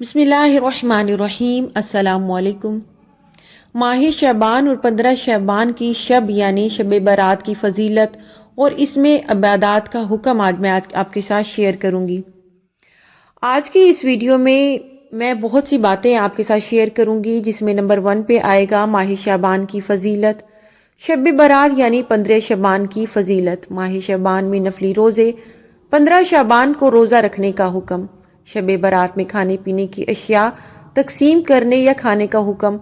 بسم اللہ الرحمن الرحیم۔ السلام علیکم۔ ماہ شعبان اور 15 شعبان کی شب یعنی شب برات کی فضیلت اور اس میں عبادات کا حکم آج میں آپ کے ساتھ شیئر کروں گی۔ آج کی اس ویڈیو میں بہت سی باتیں آپ کے ساتھ شیئر کروں گی، جس میں نمبر 1 پہ آئے گا ماہ شعبان کی فضیلت، شب برات یعنی 15 شعبان کی فضیلت، ماہ شعبان میں نفلی روزے، 15 شعبان کو روزہ رکھنے کا حکم، شب برات میں کھانے پینے کی اشیاء تقسیم کرنے یا کھانے کا حکم،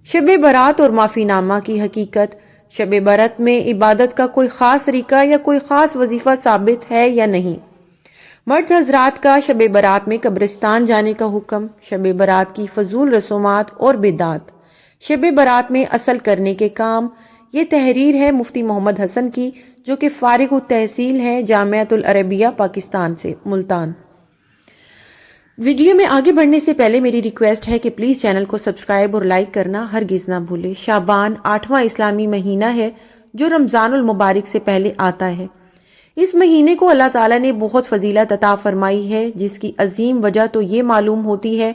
شب برات اور معافی نامہ کی حقیقت، شب برات میں عبادت کا کوئی خاص طریقہ یا کوئی خاص وظیفہ ثابت ہے یا نہیں، مرد حضرات کا شب برات میں قبرستان جانے کا حکم، شب برات کی فضول رسومات اور بدعات، شب برات میں اصل کرنے کے کام۔ یہ تحریر ہے مفتی محمد حسن کی، جو کہ فارغ التحصیل ہے جامعۃ العربیہ پاکستان سے، ملتان۔ ویڈیو میں آگے بڑھنے سے پہلے میری ریکویسٹ ہے کہ پلیز چینل کو سبسکرائب اور لائک کرنا ہرگز نہ بھولے۔ شعبان 8واں اسلامی مہینہ ہے جو رمضان المبارک سے پہلے آتا ہے۔ اس مہینے کو اللہ تعالیٰ نے بہت فضیلت عطا فرمائی ہے، جس کی عظیم وجہ تو یہ معلوم ہوتی ہے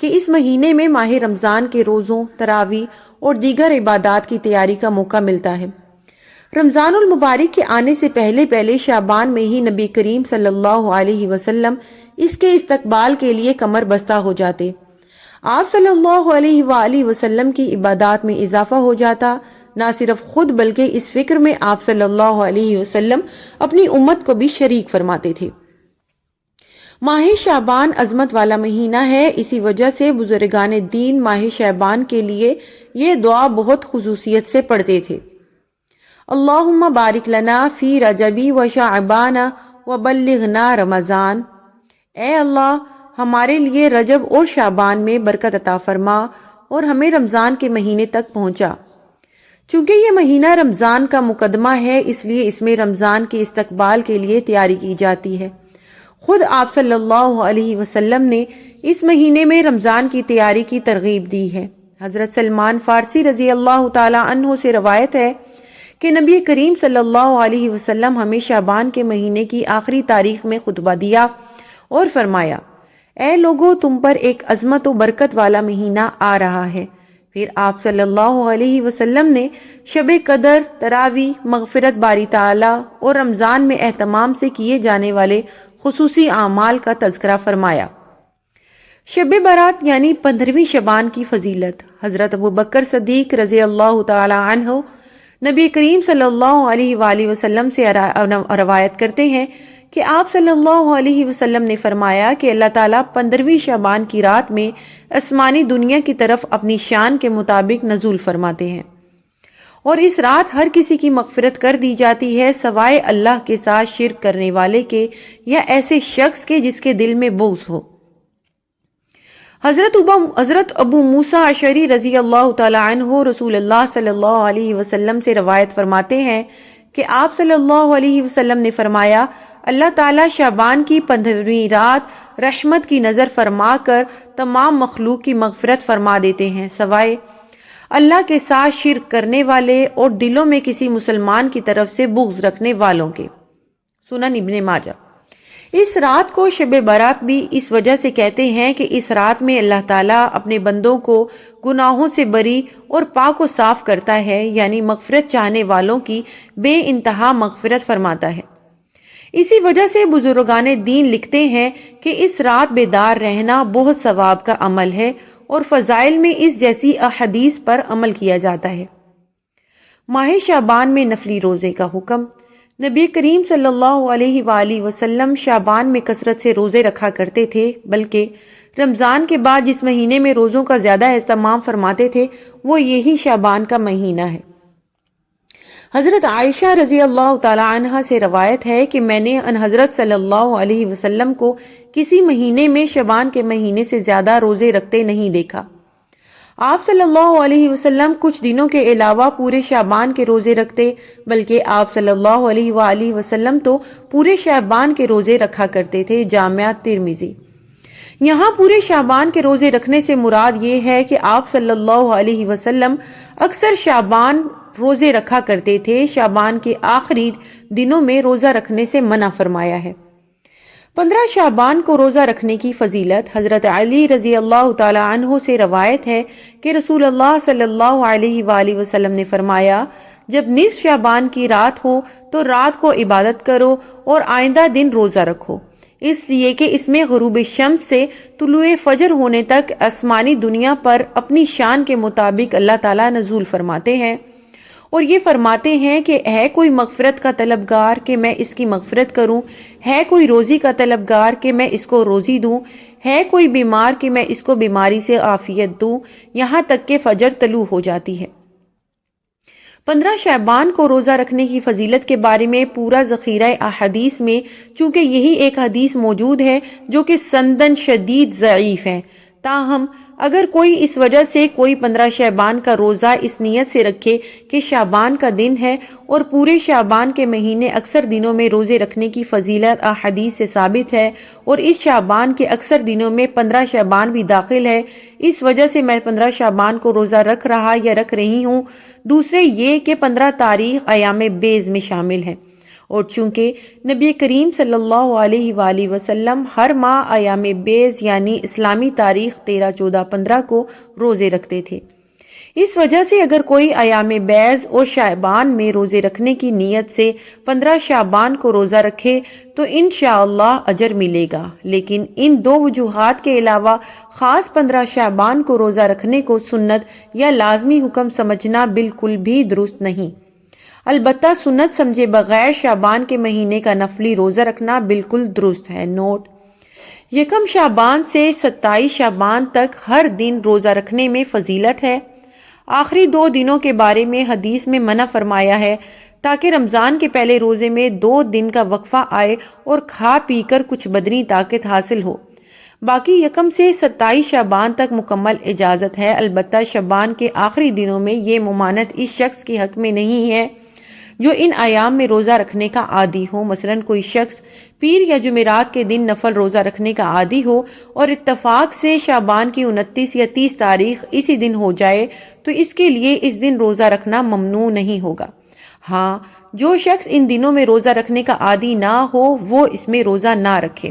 کہ اس مہینے میں ماہ رمضان کے روزوں، تراویح اور دیگر عبادات کی تیاری کا موقع ملتا ہے۔ رمضان المبارک کے آنے سے پہلے شعبان میں ہی نبی کریم صلی اللہ علیہ وسلم اس کے استقبال کے لیے کمر بستہ ہو جاتے۔ آپ صلی اللہ علیہ وآلہ وسلم کی عبادات میں اضافہ ہو جاتا، نہ صرف خود بلکہ اس فکر میں آپ صلی اللہ علیہ وسلم اپنی امت کو بھی شریک فرماتے تھے۔ ماہ شعبان عظمت والا مہینہ ہے، اسی وجہ سے بزرگان دین ماہ شعبان کے لیے یہ دعا بہت خصوصیت سے پڑھتے تھے۔ اللہم بارک لنا فی رجبی و شعبان و بلغنا رمضان۔ اے اللہ، ہمارے لیے رجب اور شعبان میں برکت عطا فرما اور ہمیں رمضان کے مہینے تک پہنچا۔ چونکہ یہ مہینہ رمضان کا مقدمہ ہے، اس لیے اس میں رمضان کے استقبال کے لیے تیاری کی جاتی ہے۔ خود آپ صلی اللہ علیہ وسلم نے اس مہینے میں رمضان کی تیاری کی ترغیب دی ہے۔ حضرت سلمان فارسی رضی اللہ تعالی عنہ سے روایت ہے کہ نبی کریم صلی اللہ علیہ وسلم ہمیں شعبان کے مہینے کی آخری تاریخ میں خطبہ دیا اور فرمایا، اے لوگو، تم پر ایک عظمت و برکت والا مہینہ آ رہا ہے۔ پھر آپ صلی اللہ علیہ وسلم نے شب قدر، تراویح، مغفرت باری تعالی اور رمضان میں اہتمام سے کیے جانے والے خصوصی اعمال کا تذکرہ فرمایا۔ شب برات یعنی 15ویں شعبان کی فضیلت۔ حضرت ابوبکر صدیق رضی اللہ تعالی عنہ نبی کریم صلی اللہ علیہ وآلہ وسلم سے روایت کرتے ہیں کہ آپ صلی اللہ علیہ وسلم نے فرمایا کہ اللہ تعالیٰ 15ویں شعبان کی رات میں آسمانی دنیا کی طرف اپنی شان کے مطابق نزول فرماتے ہیں، اور اس رات ہر کسی کی مغفرت کر دی جاتی ہے سوائے اللہ کے ساتھ شرک کرنے والے کے یا ایسے شخص کے جس کے دل میں بغض ہو۔ حضرت ابو موسیٰ اشعری رضی اللہ تعالی عنہ رسول اللہ صلی اللہ علیہ وسلم سے روایت فرماتے ہیں کہ آپ صلی اللہ علیہ وسلم نے فرمایا، اللہ تعالیٰ شعبان کی 15ویں رات رحمت کی نظر فرما کر تمام مخلوق کی مغفرت فرما دیتے ہیں سوائے اللہ کے ساتھ شرک کرنے والے اور دلوں میں کسی مسلمان کی طرف سے بغض رکھنے والوں کے۔ سنن ابن ماجہ۔ اس رات کو شب برات بھی اس وجہ سے کہتے ہیں کہ اس رات میں اللہ تعالیٰ اپنے بندوں کو گناہوں سے بری اور پاک و صاف کرتا ہے، یعنی مغفرت چاہنے والوں کی بے انتہا مغفرت فرماتا ہے۔ اسی وجہ سے بزرگان دین لکھتے ہیں کہ اس رات بیدار رہنا بہت ثواب کا عمل ہے اور فضائل میں اس جیسی احادیث پر عمل کیا جاتا ہے۔ ماہ شعبان میں نفلی روزے کا حکم۔ نبی کریم صلی اللہ علیہ وآلہ وسلم شعبان میں کثرت سے روزے رکھا کرتے تھے، بلکہ رمضان کے بعد جس مہینے میں روزوں کا زیادہ اہتمام فرماتے تھے وہ یہی شعبان کا مہینہ ہے۔ حضرت عائشہ رضی اللہ تعالی عنہ سے روایت ہے کہ میں نے ان حضرت صلی اللہ علیہ وسلم کو کسی مہینے میں شعبان کے مہینے سے زیادہ روزے رکھتے نہیں دیکھا۔ آپ صلی اللہ علیہ وسلم کچھ دنوں کے علاوہ پورے شعبان کے روزے رکھتے، بلکہ آپ صلی اللہ علیہ وآلہ وسلم تو پورے شعبان کے روزے رکھا کرتے تھے۔ جامعہ ترمذی۔ یہاں پورے شعبان کے روزے رکھنے سے مراد یہ ہے کہ آپ صلی اللہ علیہ وسلم اکثر شعبان روزے رکھا کرتے تھے، شعبان کے آخری دنوں میں روزہ رکھنے سے منع فرمایا ہے۔ 15 شعبان کو روزہ رکھنے کی فضیلت۔ حضرت علی رضی اللہ تعالی عنہ سے روایت ہے کہ رسول اللہ صلی اللہ علیہ وآلہ وسلم نے فرمایا، جب نصف شعبان کی رات ہو تو رات کو عبادت کرو اور آئندہ دن روزہ رکھو، اس لیے کہ اس میں غروب شمس سے طلوع فجر ہونے تک آسمانی دنیا پر اپنی شان کے مطابق اللہ تعالیٰ نزول فرماتے ہیں، اور یہ فرماتے ہیں کہ ہے کوئی مغفرت کا طلبگار کہ میں اس کی مغفرت کروں، ہے کوئی روزی کا طلبگار کہ میں اس کو روزی دوں، ہے کوئی بیمار کہ میں اس کو بیماری سے عافیت دوں، یہاں تک کہ فجر طلوع ہو جاتی ہے۔ 15 شعبان کو روزہ رکھنے کی فضیلت کے بارے میں پورا ذخیرہ احادیث میں چونکہ یہی ایک حدیث موجود ہے جو کہ سندن شدید ضعیف ہے، تاہم اگر کوئی اس وجہ سے کوئی 15 شعبان کا روزہ اس نیت سے رکھے کہ شعبان کا دن ہے، اور پورے شعبان کے مہینے اکثر دنوں میں روزے رکھنے کی فضیلت احادیث سے ثابت ہے، اور اس شعبان کے اکثر دنوں میں 15 شعبان بھی داخل ہے، اس وجہ سے میں 15 شعبان کو روزہ رکھ رہا یا رکھ رہی ہوں۔ دوسرے یہ کہ 15 تاریخ ایام بیض میں شامل ہے، اور چونکہ نبی کریم صلی اللہ علیہ وآلہ وسلم ہر ماہ ایام بیض یعنی اسلامی تاریخ 13، 14، 15 کو روزے رکھتے تھے، اس وجہ سے اگر کوئی ایام بیض اور شعبان میں روزے رکھنے کی نیت سے 15 شعبان کو روزہ رکھے تو انشاءاللہ اجر ملے گا، لیکن ان دو وجوہات کے علاوہ خاص 15 شعبان کو روزہ رکھنے کو سنت یا لازمی حکم سمجھنا بالکل بھی درست نہیں۔ البتہ سنت سمجھے بغیر شعبان کے مہینے کا نفلی روزہ رکھنا بالکل درست ہے۔ نوٹ: یکم شعبان سے 27 شعبان تک ہر دن روزہ رکھنے میں فضیلت ہے۔ آخری 2 دنوں کے بارے میں حدیث میں منع فرمایا ہے تاکہ رمضان کے پہلے روزے میں 2 دن کا وقفہ آئے اور کھا پی کر کچھ بدنی طاقت حاصل ہو۔ باقی یکم سے 27 شعبان تک مکمل اجازت ہے، البتہ شعبان کے آخری دنوں میں یہ ممانعت اس شخص کے حق میں نہیں ہے جو ان ایام میں روزہ رکھنے کا عادی ہو۔ مثلا کوئی شخص پیر یا جمعرات کے دن نفل روزہ رکھنے کا عادی ہو اور اتفاق سے شعبان کی 29 یا 30 تاریخ اسی دن ہو جائے تو اس کے لیے اس دن روزہ رکھنا ممنوع نہیں ہوگا۔ ہاں، جو شخص ان دنوں میں روزہ رکھنے کا عادی نہ ہو وہ اس میں روزہ نہ رکھے۔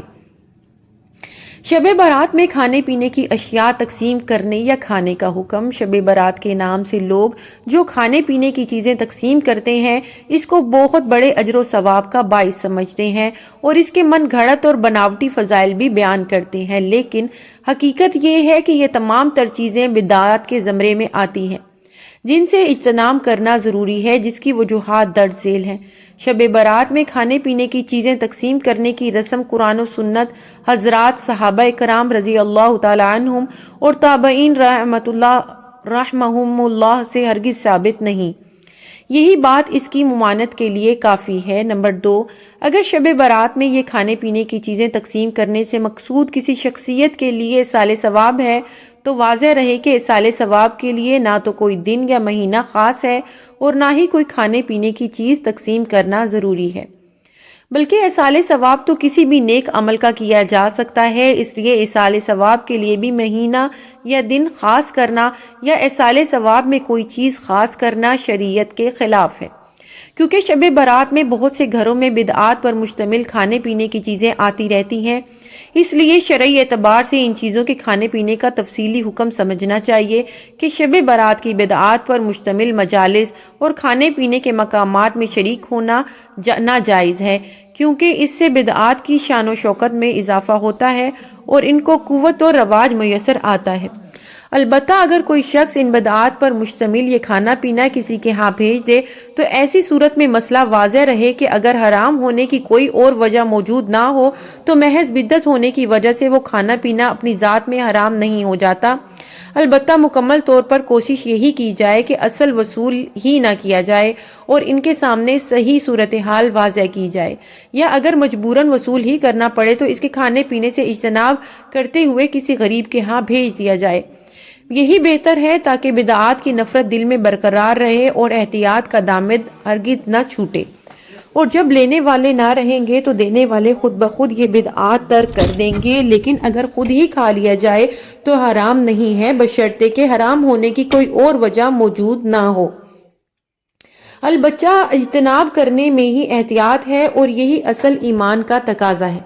شب برات میں کھانے پینے کی اشیاء تقسیم کرنے یا کھانے کا حکم۔ شب برات کے نام سے لوگ جو کھانے پینے کی چیزیں تقسیم کرتے ہیں اس کو بہت بڑے اجر و ثواب کا باعث سمجھتے ہیں اور اس کے من گھڑت اور بناوٹی فضائل بھی بیان کرتے ہیں، لیکن حقیقت یہ ہے کہ یہ تمام تر چیزیں بدعات کے زمرے میں آتی ہیں جن سے اجتناب کرنا ضروری ہے، جس کی وجوہات درج ذیل ہیں۔ شب برات میں کھانے پینے کی چیزیں تقسیم کرنے کی رسم قرآن و سنت حضرات صحابہ کرام رضی اللہ تعالی عنہم اور تابعین رحمہم اللہ سے ہرگز ثابت نہیں۔ یہی بات اس کی ممانعت کے لیے کافی ہے۔ نمبر 2، اگر شب برات میں یہ کھانے پینے کی چیزیں تقسیم کرنے سے مقصود کسی شخصیت کے لیے ایصال ثواب ہے تو واضح رہے کہ ایصال ثواب کے لیے نہ تو کوئی دن یا مہینہ خاص ہے اور نہ ہی کوئی کھانے پینے کی چیز تقسیم کرنا ضروری ہے، بلکہ ایصال ثواب تو کسی بھی نیک عمل کا کیا جا سکتا ہے، اس لیے ایصال ثواب کے لیے بھی مہینہ یا دن خاص کرنا یا ایصال ثواب میں کوئی چیز خاص کرنا شریعت کے خلاف ہے، کیونکہ شب برات میں بہت سے گھروں میں بدعات پر مشتمل کھانے پینے کی چیزیں آتی رہتی ہیں، اس لیے شرعی اعتبار سے ان چیزوں کے کھانے پینے کا تفصیلی حکم سمجھنا چاہیے کہ شب برات کی بدعات پر مشتمل مجالس اور کھانے پینے کے مقامات میں شریک ہونا ناجائز ہے، کیونکہ اس سے بدعات کی شان و شوکت میں اضافہ ہوتا ہے اور ان کو قوت و رواج میسر آتا ہے۔ البتہ اگر کوئی شخص ان بدعات پر مشتمل یہ کھانا پینا کسی کے ہاں بھیج دے تو ایسی صورت میں مسئلہ واضح رہے کہ اگر حرام ہونے کی کوئی اور وجہ موجود نہ ہو تو محض بدعت ہونے کی وجہ سے وہ کھانا پینا اپنی ذات میں حرام نہیں ہو جاتا۔ البتہ مکمل طور پر کوشش یہی کی جائے کہ اصل وصول ہی نہ کیا جائے اور ان کے سامنے صحیح صورتحال واضح کی جائے، یا اگر مجبوراً وصول ہی کرنا پڑے تو اس کے کھانے پینے سے اجتناب کرتے ہوئے کسی غریب کے ہاں بھیج دیا جائے۔ یہی بہتر ہے تاکہ بدعات کی نفرت دل میں برقرار رہے اور احتیاط کا دامن ہرگز نہ چھوٹے، اور جب لینے والے نہ رہیں گے تو دینے والے خود بخود یہ بدعات ترک کر دیں گے، لیکن اگر خود ہی کھا لیا جائے تو حرام نہیں ہے بشرطے کہ حرام ہونے کی کوئی اور وجہ موجود نہ ہو۔ البتہ اجتناب کرنے میں ہی احتیاط ہے اور یہی اصل ایمان کا تقاضا ہے،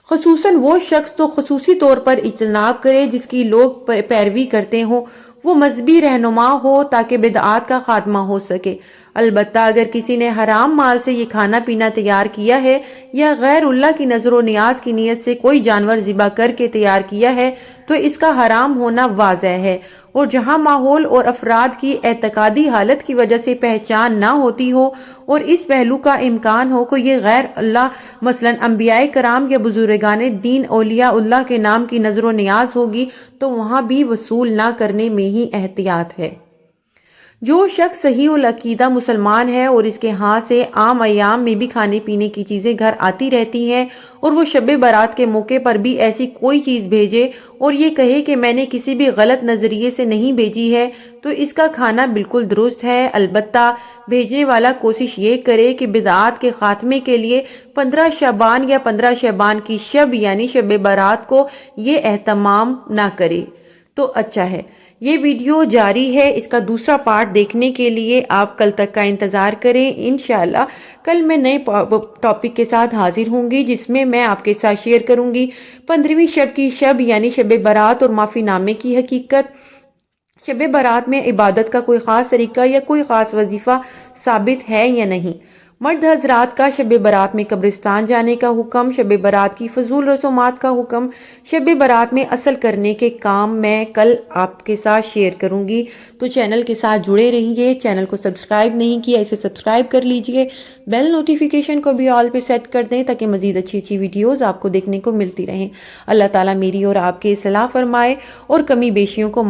خصوصاً وہ شخص تو خصوصی طور پر اجتناب کرے جس کی لوگ پیروی کرتے ہوں، وہ مذہبی رہنما ہو تاکہ بدعات کا خاتمہ ہو سکے۔ البتہ اگر کسی نے حرام مال سے یہ کھانا پینا تیار کیا ہے یا غیر اللہ کی نظر و نیاز کی نیت سے کوئی جانور ذبح کر کے تیار کیا ہے تو اس کا حرام ہونا واضح ہے، اور جہاں ماحول اور افراد کی اعتقادی حالت کی وجہ سے پہچان نہ ہوتی ہو اور اس پہلو کا امکان ہو کہ یہ غیر اللہ مثلا انبیاء کرام یا بزرگان دین اولیاء اللہ کے نام کی نظر و نیاز ہوگی تو وہاں بھی وصول نہ کرنے میں ہی احتیاط ہے۔ جو شخص صحیح العقیدہ مسلمان ہے اور اس کے ہاں سے عام ایام میں بھی کھانے پینے کی چیزیں گھر آتی رہتی ہیں اور وہ شب برات کے موقع پر بھی ایسی کوئی چیز بھیجے اور یہ کہے کہ میں نے کسی بھی غلط نظریے سے نہیں بھیجی ہے تو اس کا کھانا بالکل درست ہے، البتہ بھیجنے والا کوشش یہ کرے کہ بدعات کے خاتمے کے لیے 15 شعبان یا 15 شعبان کی شب یعنی شب برات کو یہ اہتمام نہ کرے تو اچھا ہے۔ یہ ویڈیو جاری ہے، اس کا دوسرا پارٹ دیکھنے کے لیے آپ کل تک کا انتظار کریں۔ انشاءاللہ کل میں نئے ٹاپک کے ساتھ حاضر ہوں گی جس میں میں آپ کے ساتھ شیئر کروں گی 15ویں شب کی شب یعنی شب برات اور معافی نامے کی حقیقت۔ شب برات میں عبادت کا کوئی خاص طریقہ یا کوئی خاص وظیفہ ثابت ہے یا نہیں، مرد حضرات کا شب برات میں قبرستان جانے کا حکم، شب برات کی فضول رسومات کا حکم، شب برات میں اصل کرنے کے کام میں کل آپ کے ساتھ شیئر کروں گی، تو چینل کے ساتھ جڑے رہیے۔ چینل کو سبسکرائب نہیں کیا اسے سبسکرائب کر لیجئے، بیل نوٹیفیکیشن کو بھی آل پہ سیٹ کر دیں تاکہ مزید اچھی ویڈیوز آپ کو دیکھنے کو ملتی رہیں۔ اللہ تعالیٰ میری اور آپ کی اصلاح فرمائے اور کمی بیشیوں کو